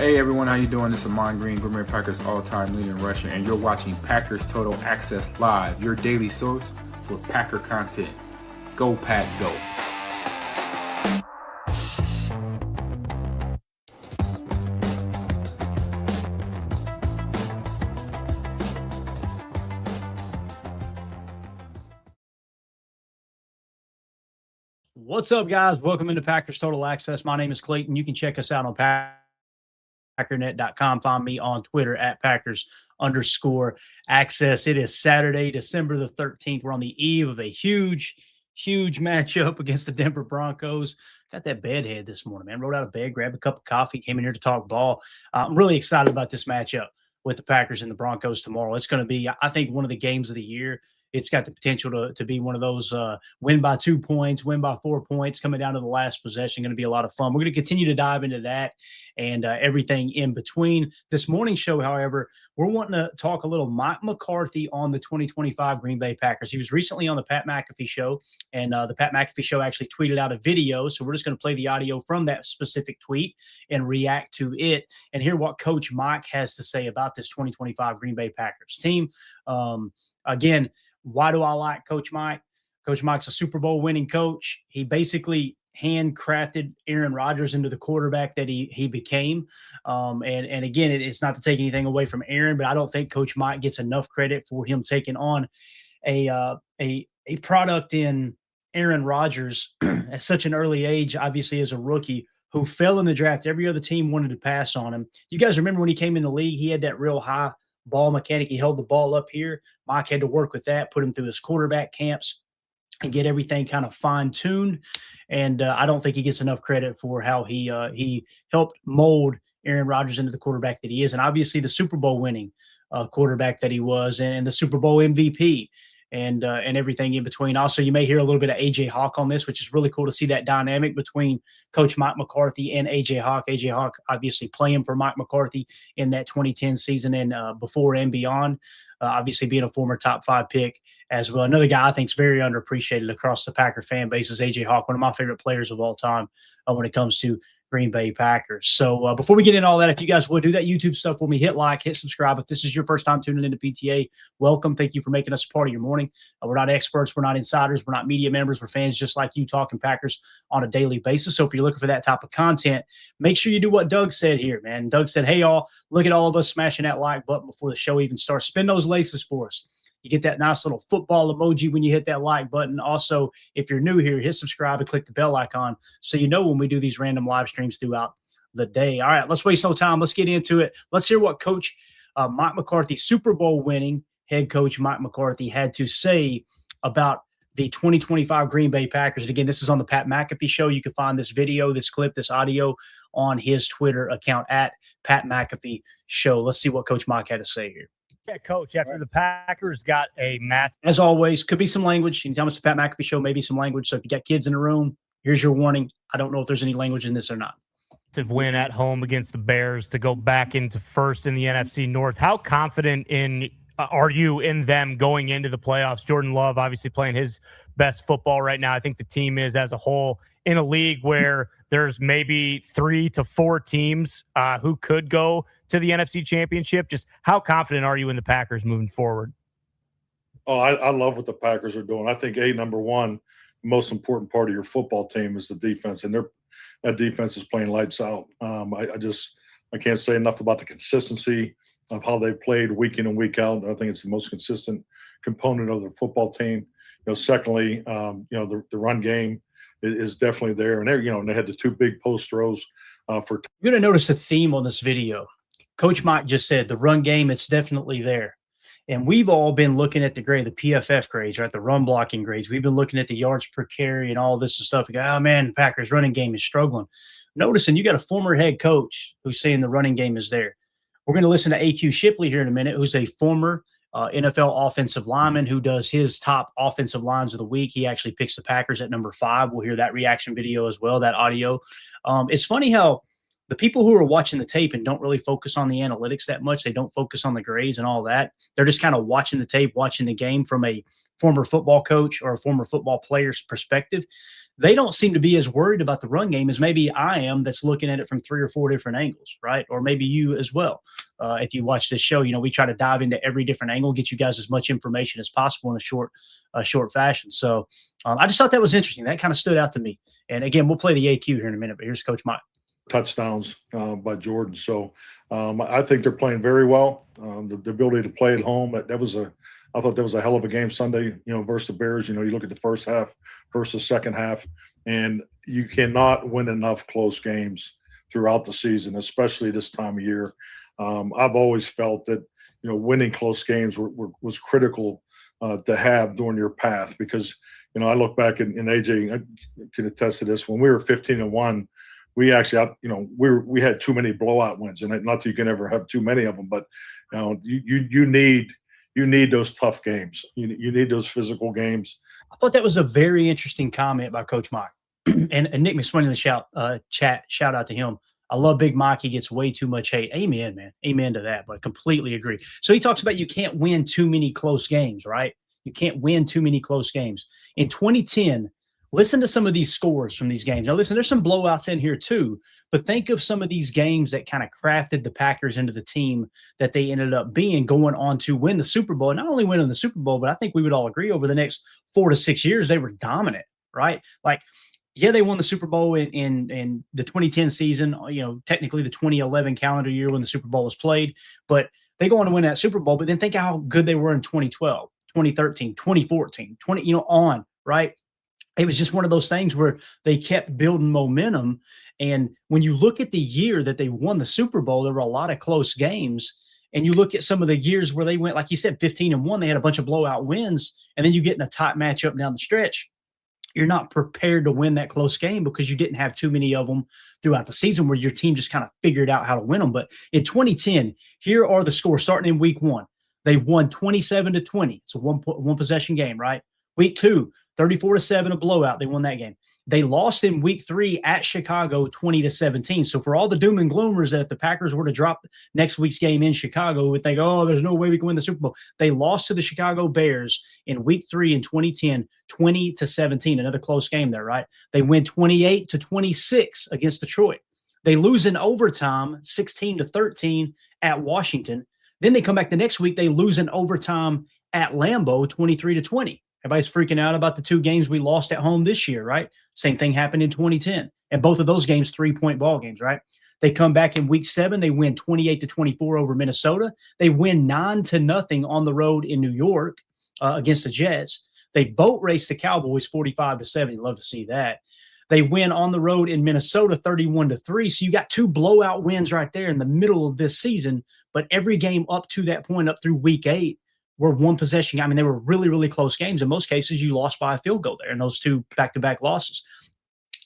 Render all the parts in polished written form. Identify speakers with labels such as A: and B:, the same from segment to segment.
A: Hey everyone, how you doing? This is Amon Green, Green Bay Packers all-time leading rusher, and you're watching Packers Total Access Live, your daily source for Packer content. Go Pack, go!
B: What's up, guys? Welcome into Packers Total Access. My name is Clayton. You can check us out on Packernet.com. Find me on Twitter at Packers_access. It is Saturday, December the 13th. We're on the eve of a huge matchup against the Denver Broncos. Got that bedhead this morning, man. Rode out of bed, grabbed a cup of coffee, came in here to talk ball. I'm really excited about this matchup with the Packers and the Broncos tomorrow. It's going to be, I think, one of the games of the year. It's got the potential to be one of those win by 2 points, win by 4 points, coming down to the last possession. Going to be a lot of fun. We're going to continue to dive into that and everything in between. This morning's show, however, we're wanting to talk a little Mike McCarthy on the 2025 Green Bay Packers. He was recently on the Pat McAfee show, and the Pat McAfee show actually tweeted out a video. So we're just going to play the audio from that specific tweet and react to it and hear what Coach Mike has to say about this 2025 Green Bay Packers team. Again, why do I like Coach Mike? Coach Mike's a Super Bowl winning coach. He basically handcrafted Aaron Rodgers into the quarterback that he became. And again, it's not to take anything away from Aaron, but I don't think Coach Mike gets enough credit for him taking on a product in Aaron Rodgers at such an early age, obviously as a rookie, who fell in the draft. Every other team wanted to pass on him. You guys remember when he came in the league, he had that real high ball mechanic. He held the ball up here. Mike had to work with that, put him through his quarterback camps and get everything kind of fine-tuned. And I don't think he gets enough credit for how he helped mold Aaron Rodgers into the quarterback that he is. And obviously the Super Bowl winning quarterback that he was, and the Super Bowl MVP and everything in between. Also, you may hear a little bit of A.J. Hawk on this, which is really cool to see that dynamic between Coach Mike McCarthy and A.J. Hawk. A.J. Hawk obviously playing for Mike McCarthy in that 2010 season and before and beyond, obviously being a former top 5 pick as well. Another guy I think is very underappreciated across the Packer fan base is A.J. Hawk, one of my favorite players of all time when it comes to Green Bay Packers. So before we get into all that, if you guys would do that YouTube stuff for me, hit like, hit subscribe. If this is your first time tuning into PTA, welcome. Thank you for making us a part of your morning. We're not experts. We're not insiders. We're not media members. We're fans just like you talking Packers on a daily basis. So if you're looking for that type of content, make sure you do what Doug said here, man. Doug said, hey, y'all, look at all of us smashing that like button before the show even starts. Spin those laces for us. You get that nice little football emoji when you hit that like button. Also, if you're new here, hit subscribe and click the bell icon so you know when we do these random live streams throughout the day. All right, let's waste no time. Let's get into it. Let's hear what Coach Mike McCarthy, Super Bowl winning head coach Mike McCarthy, had to say about the 2025 Green Bay Packers. And again, this is on the Pat McAfee show. You can find this video, this clip, this audio on his Twitter account at Pat McAfee Show. Let's see what Coach Mike had to say here.
C: Yeah, Coach, after the Packers got a massive...
B: As always, could be some language. Anytime it's the Pat McAfee show, maybe some language. So if you got kids in the room, here's your warning. I don't know if there's any language in this or not.
C: Win at home against the Bears to go back into first in the NFC North. How confident are you in them going into the playoffs? Jordan Love obviously playing his best football right now. I think the team is as a whole in a league where there's maybe 3 to 4 teams who could go to the NFC Championship. Just how confident are you in the Packers moving forward?
D: Oh, I love what the Packers are doing. I think, number one, the most important part of your football team is the defense, and that defense is playing lights out. I can't say enough about the consistency of how they played week in and week out. I think it's the most consistent component of the football team. Secondly, the run game is definitely there, and they had the 2 big post throws for.
B: You're going to notice a theme on this video. Coach Mike just said the run game, it's definitely there. And we've all been looking at the PFF grades, right? The run blocking grades. We've been looking at the yards per carry and all this stuff. We go, oh, man, the Packers running game is struggling. Noticing you got a former head coach who's saying the running game is there. We're going to listen to A.Q. Shipley here in a minute, who's a former NFL offensive lineman who does his top offensive lines of the week. He actually picks the Packers at number 5. We'll hear that reaction video as well, that audio. It's funny how the people who are watching the tape and don't really focus on the analytics that much, they don't focus on the grades and all that. They're just kind of watching the tape, watching the game from a former football coach or a former football player's perspective. they don't seem to be as worried about the run game as maybe I am, that's looking at it from 3 or 4 different angles, right? Or maybe you as well. If you watch this show, we try to dive into every different angle, get you guys as much information as possible in a short fashion. So I just thought that was interesting. That kind of stood out to me. And again, we'll play the AQ here in a minute, but here's Coach Mike.
D: Touchdowns by Jordan. So I think they're playing very well. The ability to play at home, I thought that was a hell of a game Sunday, versus the Bears. You look at the first half versus the second half, and you cannot win enough close games throughout the season, especially this time of year. I've always felt that, winning close games was critical to have during your path, because, I look back and AJ I can attest to this. When we were 15-1, we actually, we had too many blowout wins, and not that you can ever have too many of them, but you need those tough games. You need those physical games.
B: I thought that was a very interesting comment by Coach Mike. and Nick McSwain in the chat, shout out to him. I love Big Mike. He gets way too much hate. Amen, man. Amen to that, but I completely agree. So he talks about you can't win too many close games, right? You can't win too many close games. In 2010, listen to some of these scores from these games. Now, listen, there's some blowouts in here too, but think of some of these games that kind of crafted the Packers into the team that they ended up being, going on to win the Super Bowl. Not only winning the Super Bowl, but I think we would all agree over the next 4 to 6 years, they were dominant, right? Like, yeah, they won the Super Bowl in the 2010 season, technically the 2011 calendar year when the Super Bowl was played, but they go on to win that Super Bowl. But then think how good they were in 2012, 2013, 2014, on, right? It was just one of those things where they kept building momentum. And when you look at the year that they won the Super Bowl, there were a lot of close games. And you look at some of the years where they went, like you said, 15-1, they had a bunch of blowout wins. And then you get in a tight matchup down the stretch. You're not prepared to win that close game because you didn't have too many of them throughout the season where your team just kind of figured out how to win them. But in 2010, here are the scores starting in week 1. They won 27-20. It's a one possession game, right? Week 2, 34-7, a blowout. They won that game. They lost in week 3 at Chicago, 20-17. So for all the doom and gloomers that if the Packers were to drop next week's game in Chicago, we would think, oh, there's no way we can win the Super Bowl. They lost to the Chicago Bears in week 3 in 2010, 20-17. Another close game there, right? They win 28-26 against Detroit. They lose in overtime, 16-13 at Washington. Then they come back the next week. They lose in overtime at Lambeau, 23-20. Everybody's freaking out about the 2 games we lost at home this year, right? Same thing happened in 2010. And both of those games, 3-point ball games, right? They come back in week 7. They win 28-24 over Minnesota. They win 9-0 on the road in New York against the Jets. They boat race the Cowboys 45-7. Love to see that. They win on the road in Minnesota 31-3. So you got 2 blowout wins right there in the middle of this season. But every game up to that point, up through week 8, were one possession. I mean, they were really, really close games. In most cases, you lost by a field goal there in those 2 back-to-back losses.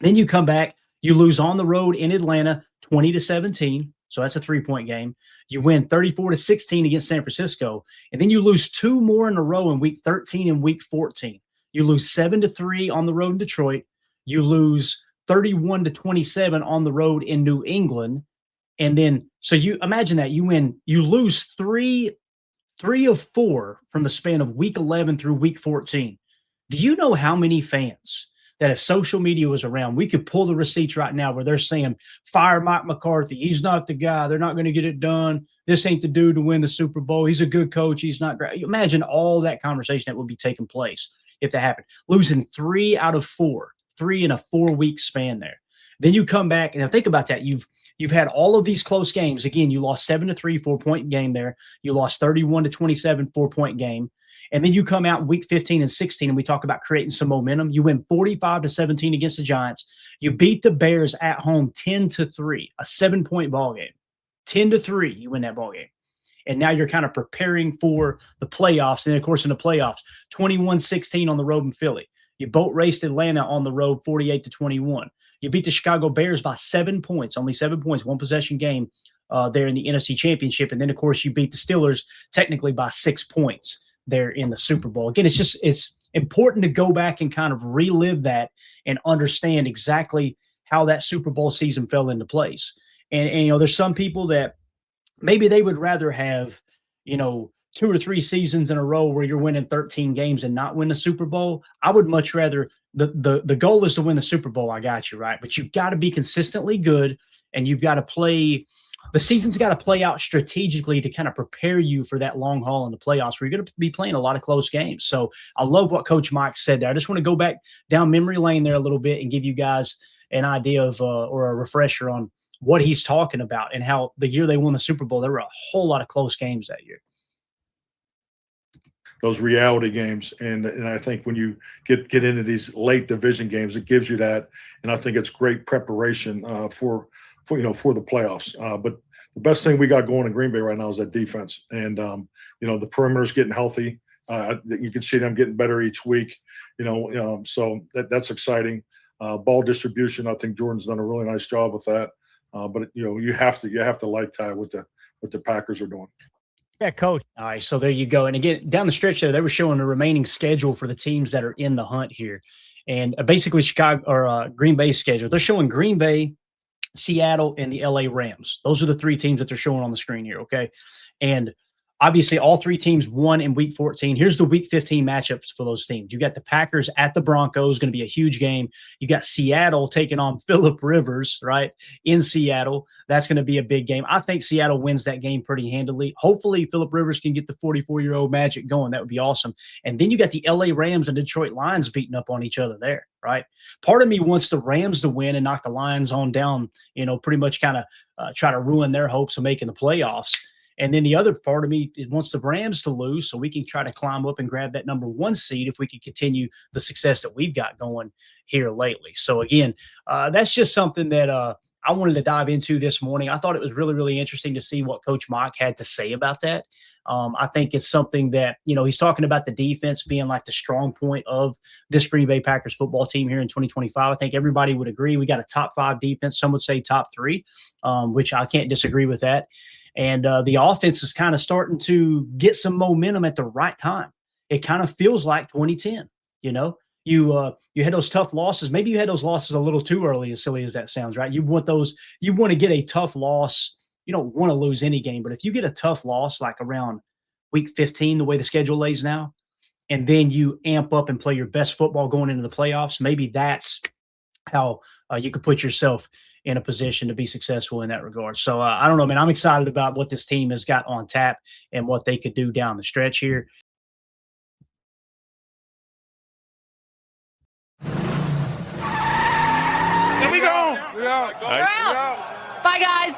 B: Then you come back, you lose on the road in Atlanta 20-17. So that's a 3-point game. You win 34-16 against San Francisco. And then you lose 2 more in a row in week 13 and week 14. You lose 7-3 on the road in Detroit. You lose 31-27 on the road in New England. And then, so you imagine that you lose 3 of 4 from the span of week 11 through week 14. Do you know how many fans that if social media was around, we could pull the receipts right now where they're saying, fire Mike McCarthy. He's not the guy. They're not going to get it done. This ain't the dude to win the Super Bowl. He's a good coach. He's not great. Imagine all that conversation that would be taking place if that happened. Losing 3 out of 4, 3 in a 4-week span there. Then you come back and think about that. You've had all of these close games. Again, you lost 7-3, 4-point game there. You lost 31-27, 4-point game. And then you come out in week 15 and 16, and we talk about creating some momentum. You win 45-17 against the Giants. You beat the Bears at home 10-3, a 7-point ball game. 10-3, you win that ball game. And now you're kind of preparing for the playoffs. And, of course, in the playoffs, 21-16 on the road in Philly. You boat raced Atlanta on the road 48-21. You beat the Chicago Bears by 7 points, only 7 points, 1 possession game there in the NFC Championship. And then, of course, you beat the Steelers technically by 6 points there in the Super Bowl. Again, it's important to go back and kind of relive that and understand exactly how that Super Bowl season fell into place. And there's some people that maybe they would rather have, 2 or 3 seasons in a row where you're winning 13 games and not win the Super Bowl. I would much rather the goal is to win the Super Bowl. I got you, right? But you've got to be consistently good, and you've got to play. The season's got to play out strategically to kind of prepare you for that long haul in the playoffs where you're going to be playing a lot of close games. So I love what Coach Mike said there. I just want to go back down memory lane there a little bit and give you guys an idea of or a refresher on what he's talking about and how the year they won the Super Bowl, there were a whole lot of close games that year.
D: Those reality games, and I think when you get into these late division games, it gives you that, and I think it's great preparation for the playoffs. But the best thing we got going in Green Bay right now is that defense, and the perimeter's getting healthy. You can see them getting better each week. So that's exciting. Ball distribution, I think Jordan's done a really nice job with that. But you have to like Ty what the Packers are doing.
C: Yeah, Coach.
B: All right, so there you go. And again, down the stretch there, they were showing the remaining schedule for the teams that are in the hunt here, and basically Chicago or Green Bay's schedule. They're showing Green Bay, Seattle, and the LA Rams. Those are the 3 teams that they're showing on the screen here. Okay, and obviously all 3 teams won in Week 14. Here's the Week 15 matchups for those teams. You got the Packers at the Broncos, going to be a huge game. You got Seattle taking on Phillip Rivers, right, in Seattle. That's going to be a big game. I think Seattle wins that game pretty handily. Hopefully, Phillip Rivers can get the 44-year-old magic going. That would be awesome. And then you got the LA Rams and Detroit Lions beating up on each other there, right? Part of me wants the Rams to win and knock the Lions on down, pretty much kind of try to ruin their hopes of making the playoffs. And then the other part of me wants the Rams to lose so we can try to climb up and grab that number 1 seed if we can continue the success that we've got going here lately. So, again, that's just something that I wanted to dive into this morning. I thought it was really, really interesting to see what Coach Mike had to say about that. I think it's something that, he's talking about the defense being like the strong point of this Green Bay Packers football team here in 2025. I think everybody would agree. We got a top 5 defense. Some would say top 3, which I can't disagree with that. And the offense is kind of starting to get some momentum at the right time. It kind of feels like 2010. You had those tough losses. Maybe you had those losses a little too early, as silly as that sounds, right? You want to get a tough loss. You don't want to lose any game, but if you get a tough loss like around Week 15, the way the schedule lays now, and then you amp up and play your best football going into the playoffs, maybe that's how you could put yourself in a position to be successful in that regard. So I don't know, man. I'm excited about what this team has got on tap and what they could do down the stretch here.
E: Here we go.
F: Nice.
E: Bye, guys.